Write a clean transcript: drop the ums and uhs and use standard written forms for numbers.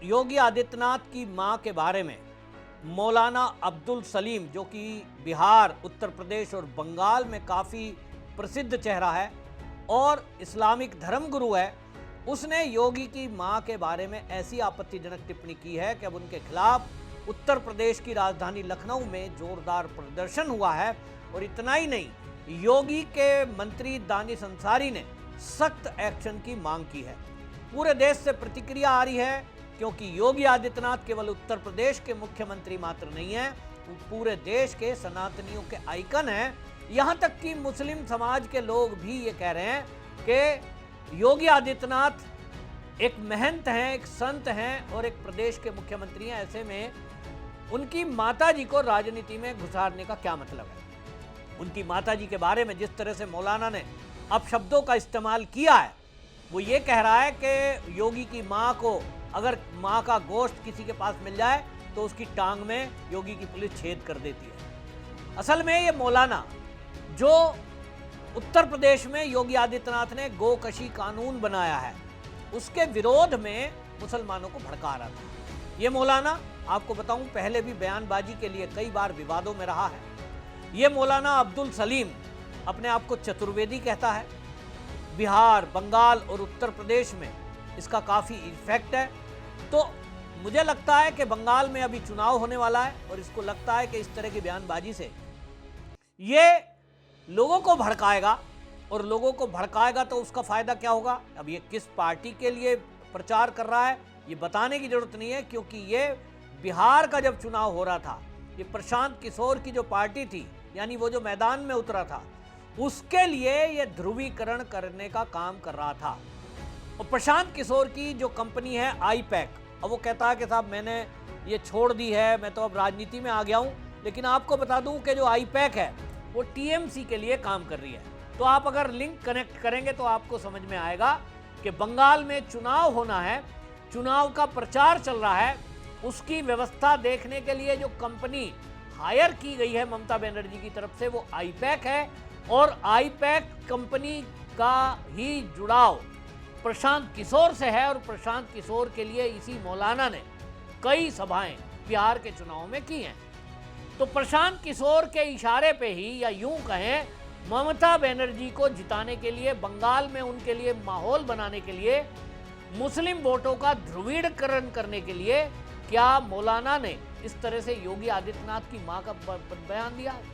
योगी आदित्यनाथ की मां के बारे में मौलाना अब्दुल सलीम, जो कि बिहार, उत्तर प्रदेश और बंगाल में काफ़ी प्रसिद्ध चेहरा है और इस्लामिक धर्मगुरु है, उसने योगी की मां के बारे में ऐसी आपत्तिजनक टिप्पणी की है कि अब उनके खिलाफ उत्तर प्रदेश की राजधानी लखनऊ में जोरदार प्रदर्शन हुआ है। और इतना ही नहीं, योगी के मंत्री दानिश अंसारी ने सख्त एक्शन की मांग की है। पूरे देश से प्रतिक्रिया आ रही है, क्योंकि योगी आदित्यनाथ केवल उत्तर प्रदेश के मुख्यमंत्री मात्र नहीं है, वो पूरे देश के सनातनियों के आइकन हैं। यहाँ तक कि मुस्लिम समाज के लोग भी ये कह रहे हैं कि योगी आदित्यनाथ एक महंत हैं, एक संत हैं और एक प्रदेश के मुख्यमंत्री हैं। ऐसे में उनकी माताजी को राजनीति में घुसारने का क्या मतलब है? उनकी माताजी के बारे में जिस तरह से मौलाना ने अपशब्दों का इस्तेमाल किया है, वो ये कह रहा है कि योगी की मां को अगर मां का गोश्त किसी के पास मिल जाए तो उसकी टांग में योगी की पुलिस छेद कर देती है। असल में ये मौलाना, जो उत्तर प्रदेश में योगी आदित्यनाथ ने गोकशी कानून बनाया है, उसके विरोध में मुसलमानों को भड़का रहा था। ये मौलाना, आपको बताऊं, पहले भी बयानबाजी के लिए कई बार विवादों में रहा है। ये मौलाना अब्दुल सलीम अपने आप को चतुर्वेदी कहता है। बिहार, बंगाल और उत्तर प्रदेश में इसका काफ़ी इफेक्ट है। तो मुझे लगता है कि बंगाल में अभी चुनाव होने वाला है और इसको लगता है कि इस तरह की बयानबाजी से ये लोगों को भड़काएगा, और लोगों को भड़काएगा तो उसका फ़ायदा क्या होगा? अब ये किस पार्टी के लिए प्रचार कर रहा है ये बताने की ज़रूरत नहीं है, क्योंकि ये बिहार का जब चुनाव हो रहा था, ये प्रशांत किशोर की जो पार्टी थी, यानी वो जो मैदान में उतरा था, उसके लिए ये ध्रुवीकरण करने का काम कर रहा था। और प्रशांत किशोर की जो कंपनी है आईपैक, अब वो कहता है कि साहब मैंने ये छोड़ दी है, मैं तो अब राजनीति में आ गया हूँ। लेकिन आपको बता दूं कि जो आईपैक है वो टीएमसी के लिए काम कर रही है। तो आप अगर लिंक कनेक्ट करेंगे तो आपको समझ में आएगा कि बंगाल में चुनाव होना है, चुनाव का प्रचार चल रहा है, उसकी व्यवस्था देखने के लिए जो कंपनी हायर की गई है ममता बनर्जी की तरफ से, वो आईपैक है। और आईपैक कंपनी का ही जुड़ाव प्रशांत किशोर से है, और प्रशांत किशोर के लिए इसी मौलाना ने कई सभाएं बिहार के चुनाव में की हैं। तो प्रशांत किशोर के इशारे पे ही, या यूं कहें ममता बनर्जी को जिताने के लिए, बंगाल में उनके लिए माहौल बनाने के लिए, मुस्लिम वोटों का ध्रुवीकरण करने के लिए, क्या मौलाना ने इस तरह से योगी आदित्यनाथ की मां का बयान दिया?